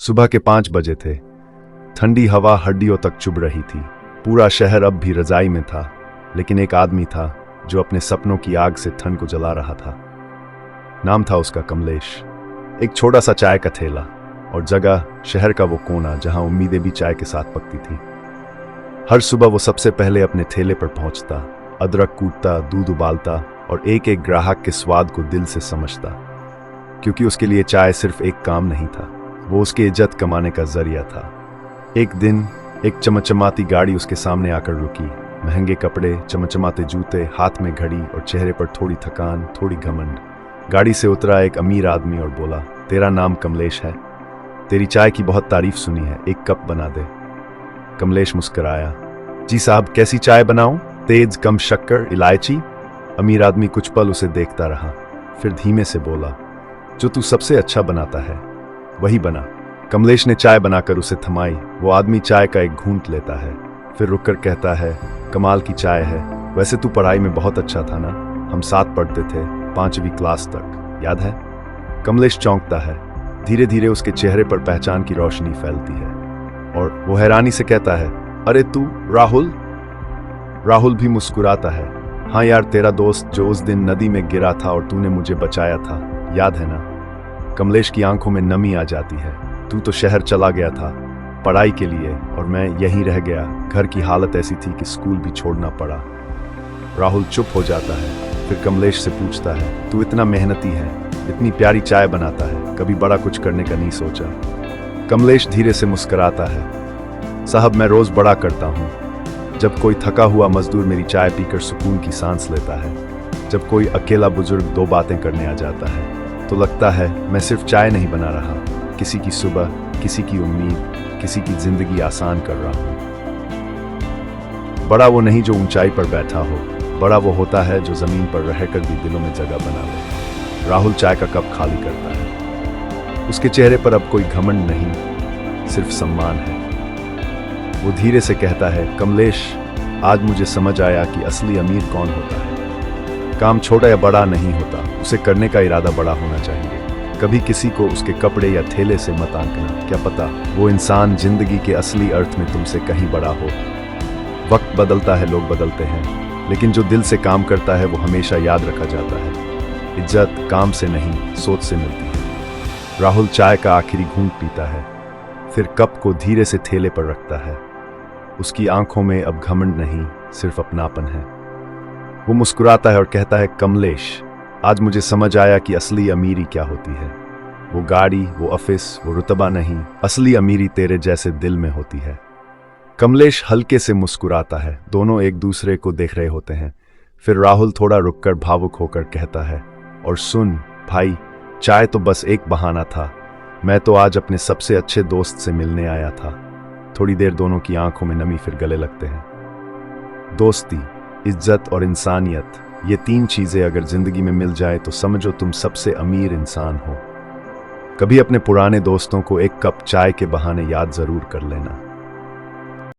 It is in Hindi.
सुबह के 5 बजे थे। ठंडी हवा हड्डियों तक चुभ रही थी। पूरा शहर अब भी रजाई में था, लेकिन एक आदमी था जो अपने सपनों की आग से ठंड को जला रहा था। नाम था उसका कमलेश। एक छोटा सा चाय का ठेला और जगह शहर का वो कोना जहां उम्मीदें भी चाय के साथ पकती थी। हर सुबह वो सबसे पहले अपने ठेले पर पहुंचता, अदरक कूटता, दूध उबालता और एक एक ग्राहक के स्वाद को दिल से समझता, क्योंकि उसके लिए चाय सिर्फ एक काम नहीं था, वो उसकी इज्जत कमाने का जरिया था। एक दिन एक चमचमाती गाड़ी उसके सामने आकर रुकी। महंगे कपड़े, चमचमाते जूते, हाथ में घड़ी और चेहरे पर थोड़ी थकान, थोड़ी घमंड। गाड़ी से उतरा एक अमीर आदमी और बोला, तेरा नाम कमलेश है? तेरी चाय की बहुत तारीफ सुनी है, एक कप बना दे। कमलेश मुस्कुराया, जी साहब, कैसी चाय बनाऊं? तेज, कम शक्कर, इलायची? अमीर आदमी कुछ पल उसे देखता रहा, फिर धीमे से बोला, जो तू सबसे अच्छा बनाता है वही बना। कमलेश ने चाय बनाकर उसे थमाई। वो आदमी चाय का एक घूंट लेता है, फिर रुककर कहता है, कमाल की चाय है। वैसे तू पढ़ाई में बहुत अच्छा था ना? हम साथ पढ़ते थे, 5वीं क्लास तक, याद है? कमलेश चौंकता है। धीरे धीरे उसके चेहरे पर पहचान की रोशनी फैलती है और वो हैरानी से कहता है, अरे तू राहुल? राहुल भी मुस्कुराता है, हाँ यार, तेरा दोस्त जो उस दिन नदी में गिरा था और तूने मुझे बचाया था, याद है ना? कमलेश की आंखों में नमी आ जाती है। तू तो शहर चला गया था पढ़ाई के लिए और मैं यहीं रह गया। घर की हालत ऐसी थी कि स्कूल भी छोड़ना पड़ा। राहुल चुप हो जाता है, फिर कमलेश से पूछता है, तू इतना मेहनती है, इतनी प्यारी चाय बनाता है, कभी बड़ा कुछ करने का नहीं सोचा? कमलेश धीरे से मुस्कुराता है, साहब मैं रोज बड़ा करता हूँ। जब कोई थका हुआ मजदूर मेरी चाय पीकर सुकून की सांस लेता है, जब कोई अकेला बुजुर्ग 2 बातें करने आ जाता है, तो लगता है मैं सिर्फ चाय नहीं बना रहा, किसी की सुबह, किसी की उम्मीद, किसी की जिंदगी आसान कर रहा हूँ। बड़ा वो नहीं जो ऊंचाई पर बैठा हो, बड़ा वो होता है जो जमीन पर रहकर भी दिलों में जगह बना ले। राहुल चाय का कप खाली करता है। उसके चेहरे पर अब कोई घमंड नहीं, सिर्फ सम्मान है। वो धीरे से कहता है, कमलेश, आज मुझे समझ आया कि असली अमीर कौन होता है। काम छोटा या बड़ा नहीं होता, उसे करने का इरादा बड़ा होना चाहिए। कभी किसी को उसके कपड़े या ठेले से मत आंकना, क्या पता वो इंसान जिंदगी के असली अर्थ में तुमसे कहीं बड़ा हो। वक्त बदलता है, लोग बदलते हैं, लेकिन जो दिल से काम करता है वो हमेशा याद रखा जाता है। इज्जत काम से नहीं, सोच से मिलती है। राहुल चाय का आखिरी घूंट पीता है, फिर कप को धीरे से ठेले पर रखता है। उसकी आंखों में अब घमंड नहीं, सिर्फ अपनापन है। वो मुस्कुराता है और कहता है, कमलेश, आज मुझे समझ आया कि असली अमीरी क्या होती है। वो गाड़ी, वो ऑफिस, वो रुतबा नहीं, असली अमीरी तेरे जैसे दिल में होती है। कमलेश हल्के से मुस्कुराता है। दोनों एक दूसरे को देख रहे होते हैं। फिर राहुल थोड़ा रुककर भावुक होकर कहता है, और सुन भाई, चाय तो बस एक बहाना था। मैं तो आज अपने सबसे अच्छे दोस्त से मिलने आया था। थोड़ी देर दोनों की आंखों में नमी, फिर गले लगते हैं। दोस्ती, इज्जत और इंसानियत, ये 3 चीजें अगर जिंदगी में मिल जाए तो समझो तुम सबसे अमीर इंसान हो। कभी अपने पुराने दोस्तों को एक कप चाय के बहाने याद जरूर कर लेना।